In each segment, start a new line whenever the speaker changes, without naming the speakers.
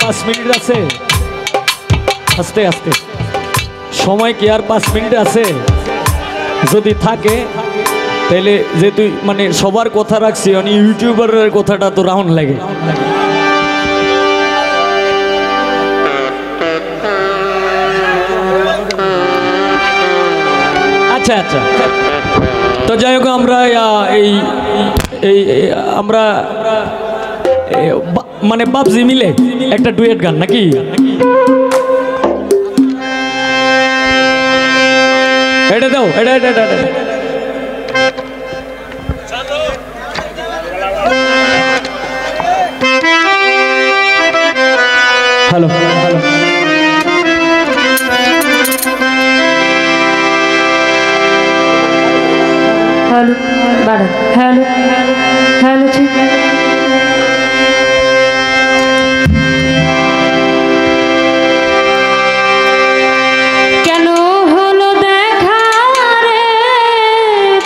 5 minute আছে আস্তে আস্তে সময় কি আর 5 মিনিট আছে যদি থাকে তাহলে যে তুই মানে সবার কথা রাখছি মানে ইউটিউবারের কথাটা তো রাউন্ড লাগে আচ্ছা আচ্ছা তো যাই হোক আমরা এই আমরা মানে বাপজি মিলে একটা ডুয়েট গান নাকি এটা দাও এটা hello hello
hello madam hello hello जी केनो हलो देखा रे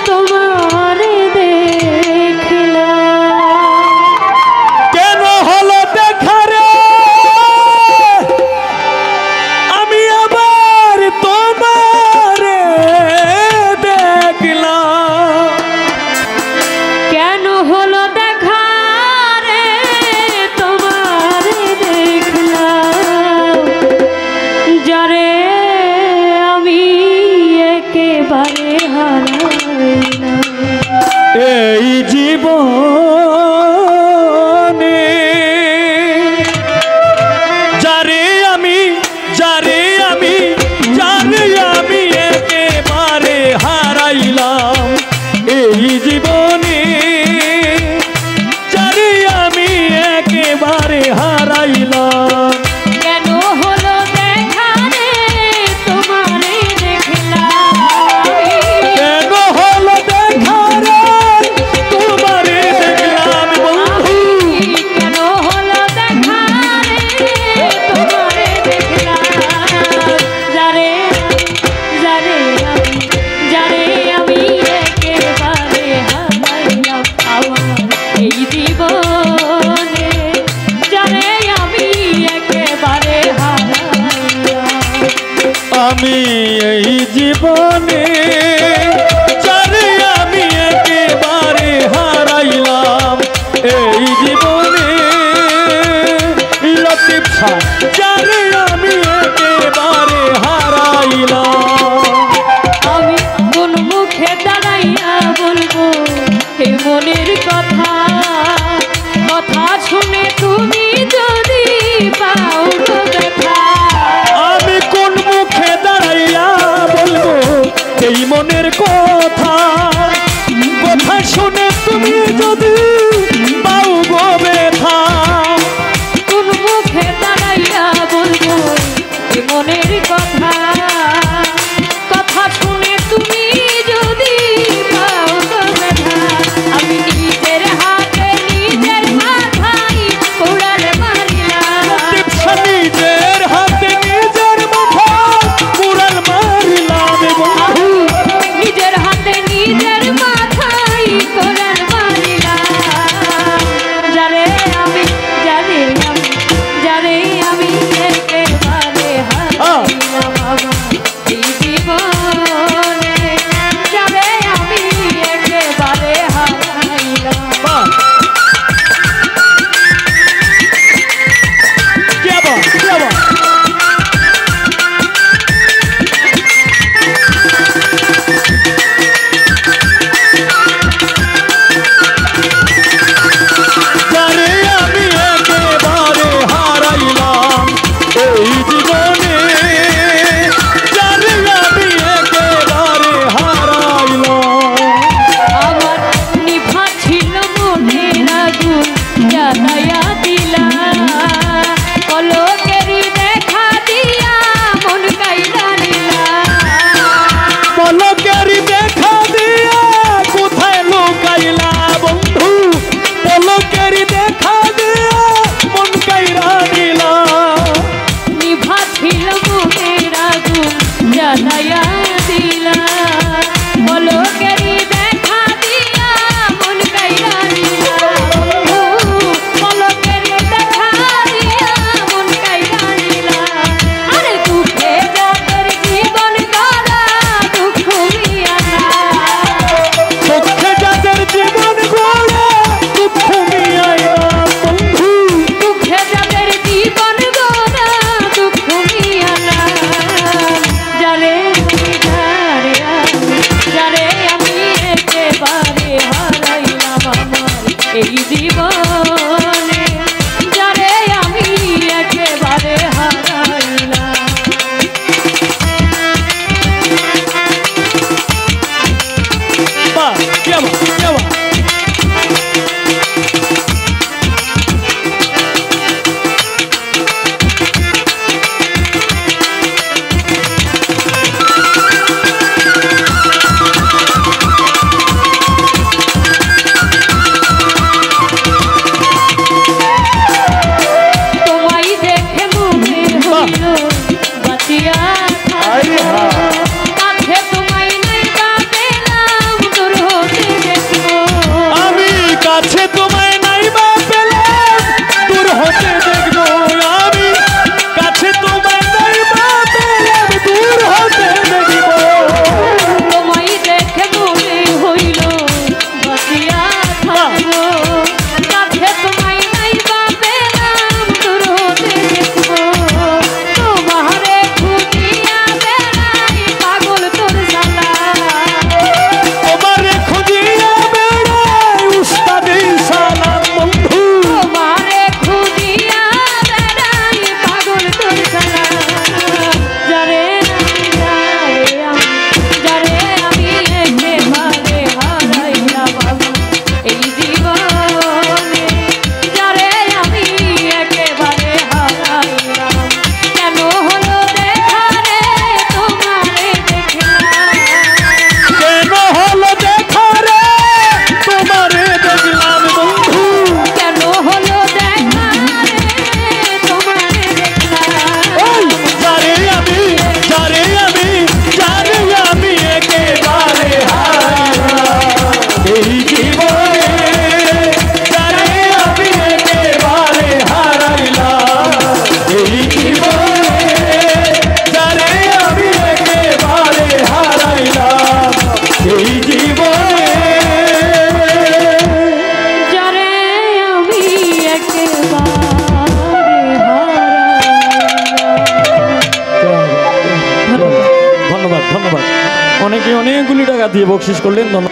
तुम्हारे देखला
केनो हलो देखा रे आमी आबार तुम्हारे देखला
কেন হলো দেখা রে তোমার দেখলাম যারে আমি একেবারে হারাইলাম
এই জীবনে যারে আমি একেবারে হারাইলাম এই জীবনে যারে আমি একেবারে হারাইলাম
কেন হলো দেখা রে তোমারে দেখলাম
কেন হলো দেখা রে তোমারে দেখলাম বন্ধু
কেন হলো দেখা রে তোমারে দেখলাম যারে আমি একেবারে হারাইলাম আমার এই জীবনে যারে আমি একেবারে হারাইলাম
আমি এই জীবনে যারে আমি একেবারে হারাইলাম এই জীবনে লতিফ শাহ যারে আমি একেবারে হারাইলাম
আমি কোন মুখে দাঁড়াইয়া বলবো হে মনের কথা কথা শুনে তুমি যদি পাও তো ব্যথা
আমি কোন মুখে দাঁড়াইয়া বলবো এই মনের কথা কথা শুনে তুমি যদি পাও গো ব্যথা
কোন মুখে দাঁড়াইয়া বলবো হে মনের কথা কথা শুনে তুমি যদি পাও তো ব্যথা আমি নিজের হাতে নিজের মাথায় কোড়াল মারিলাম
নিজের হাতে নিজের মাথা কুড়াল মারিলাম বন্ধু
নিজের হাতে নিজের মাথায় কোড়াল মারিলাম যারে আমি একেবারে হারাইলাম আমার এই জীবনে যারে আমি একেবারে হারাইলাম
क्या बात যারে আমি একেবারে হারাইলাম দিয়ে বকশিস করলেন, ধন্যবাদ।